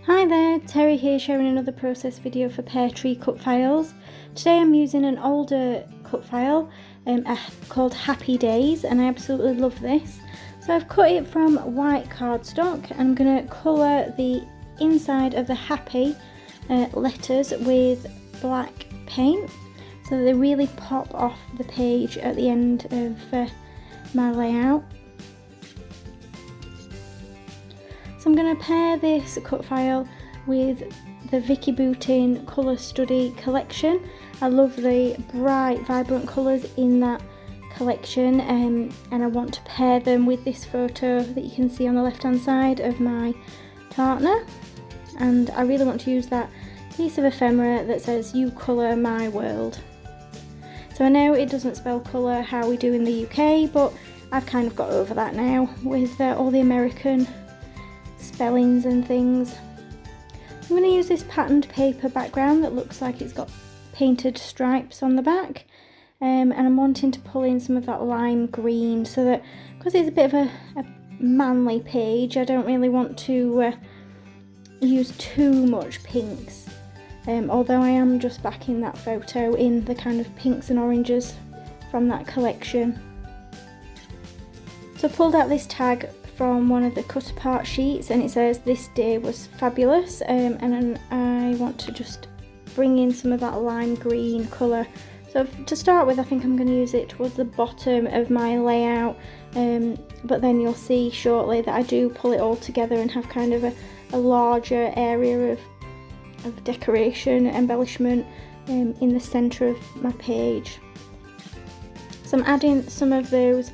Hi there, Terry here sharing another process video for Peartree Cutfiles. Today I'm using an older cut file called Happy Days, and I absolutely love this. So I've cut it from white cardstock and I'm going to colour the inside of the Happy letters with black paint so they really pop off the page at the end of my layout. So I'm going to pair this cut file with the Vicky Boutin Colour Study collection. I love the bright, vibrant colours in that collection, and I want to pair them with this photo that you can see on the left hand side of my partner. And I really want to use that piece of ephemera that says "You colour my world." So I know it doesn't spell colour how we do in the UK, but I've kind of got over that now with all the American spellings and things. I'm going to use this patterned paper background that looks like it's got painted stripes on the back, and I'm wanting to pull in some of that lime green so that, because it's a bit of a manly page, I don't really want to use too much pinks, although I am just backing that photo in the kind of pinks and oranges from that collection. So I pulled out this tag from one of the cut apart sheets and it says "This day was fabulous," and then I want to just bring in some of that lime green colour. So to start with, I think I'm going to use it towards the bottom of my layout, but then you'll see shortly that I do pull it all together and have kind of a larger area of decoration, embellishment in the centre of my page. So I'm adding some of those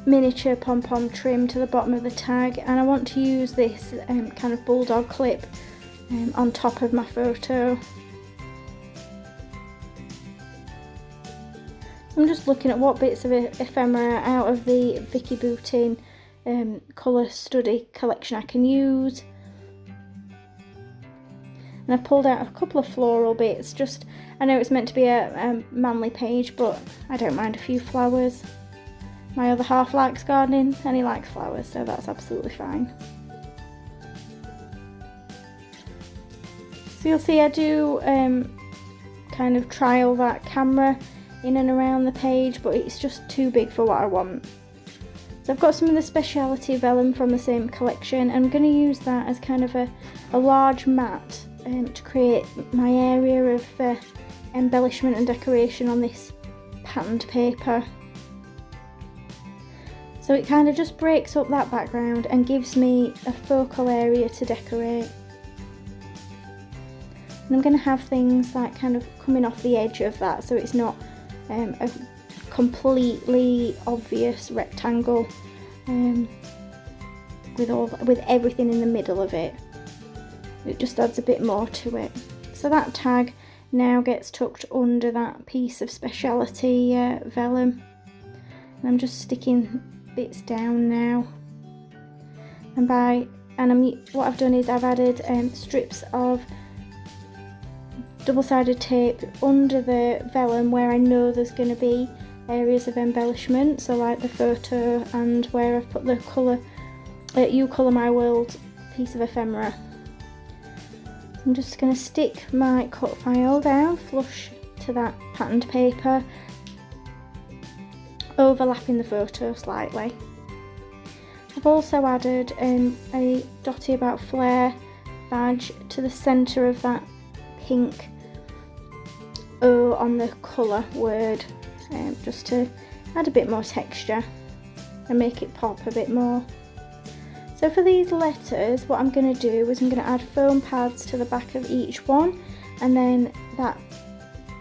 miniature pom-pom trim to the bottom of the tag, and I want to use this kind of bulldog clip on top of my photo. I'm just looking at what bits of ephemera out of the Vicky Boutin Colour Study collection I can use, and I've pulled out a couple of floral bits. Just, I know it's meant to be a manly page, but I don't mind a few flowers. My other half likes gardening and he likes flowers, so that's absolutely fine. So you'll see I do kind of trial that camera in and around the page, but it's just too big for what I want. So I've got some of the speciality vellum from the same collection, and I'm going to use that as kind of a large mat to create my area of embellishment and decoration on this patterned paper. So it kind of just breaks up that background and gives me a focal area to decorate. And I'm going to have things like kind of coming off the edge of that, so it's not a completely obvious rectangle with everything in the middle of it. It just adds a bit more to it. So that tag now gets tucked under that piece of speciality vellum, and I'm just sticking bits down now. What I've done is I've added strips of double-sided tape under the vellum where I know there's going to be areas of embellishment, so like the photo and where I've put the colour "You Colour My World" piece of ephemera. I'm just going to stick my cut file down flush to that patterned paper, overlapping the photo slightly. I've also added a Dotty About Flair badge to the centre of that pink O on the colour word, just to add a bit more texture and make it pop a bit more. So for these letters, what I'm going to do is I'm going to add foam pads to the back of each one, and then that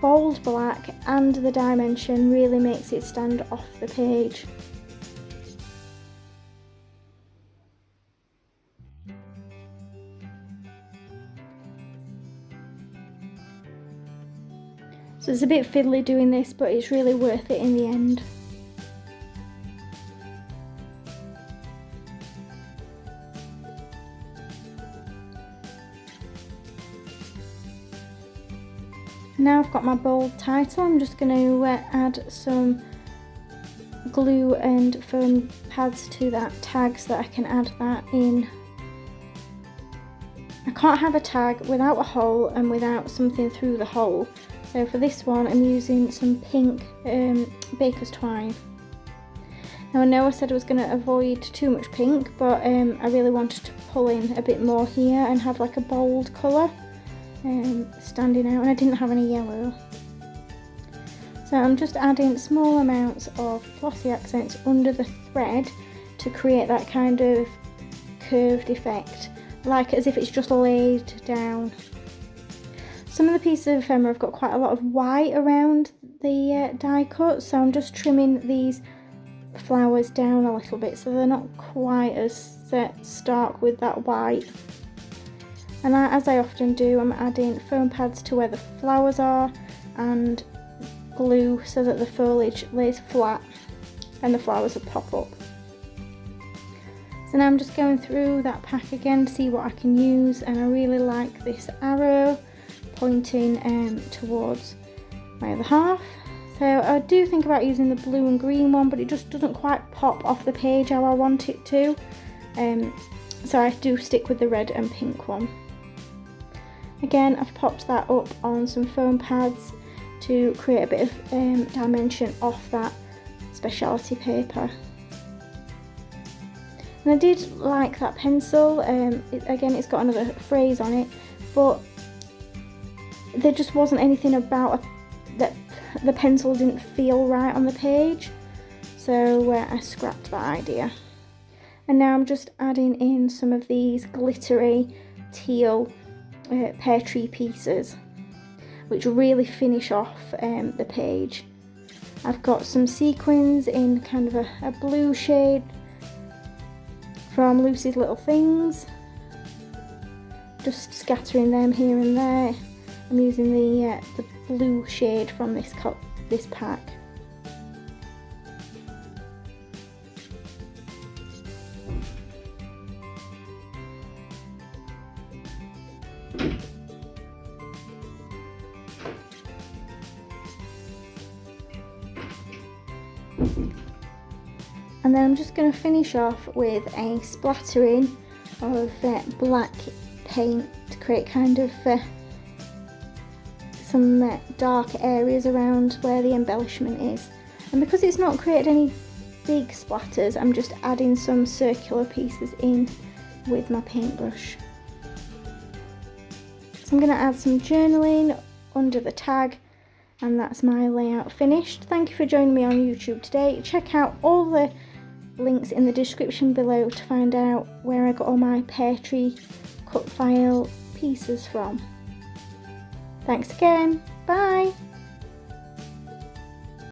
bold black and the dimension really makes it stand off the page. So it's a bit fiddly doing this, but it's really worth it in the end. Now I've got my bold title, I'm just going to add some glue and foam pads to that tag so that I can add that in can't have a tag without a hole and without something through the hole. So for this one I'm using some pink baker's twine. Now I know I said I was going to avoid too much pink, but I really wanted to pull in a bit more here and have like a bold colour standing out, and I didn't have any yellow. So I'm just adding small amounts of glossy accents under the thread to create that kind of curved effect, like as if it's just laid down. Some of the pieces of ephemera have got quite a lot of white around the die cut, so I'm just trimming these flowers down a little bit so they're not quite as stark with that white. And as I often do, I'm adding foam pads to where the flowers are and glue so that the foliage lays flat and the flowers will pop up. So now I'm just going through that pack again to see what I can use, and I really like this arrow pointing towards my other half. So I do think about using the blue and green one, but it just doesn't quite pop off the page how I want it to. So I do stick with the red and pink one. Again, I've popped that up on some foam pads to create a bit of dimension off that specialty paper. And I did like that pencil. Again, it's got another phrase on it, but there just wasn't anything about that. The pencil didn't feel right on the page, so I scrapped that idea. And now I'm just adding in some of these glittery teal Peartree pieces, which really finish off the page. I've got some sequins in kind of a blue shade from Lucy's Little Things, just scattering them here and there. I'm using the blue shade from this pack. And then I'm just going to finish off with a splattering of black paint to create kind of some dark areas around where the embellishment is. And because it's not created any big splatters, I'm just adding some circular pieces in with my paintbrush. So I'm going to add some journaling under the tag, and that's my layout finished. Thank you for joining me on YouTube today. Check out all the links in the description below to find out where I got all my Peartree cut file pieces from. Thanks again, bye!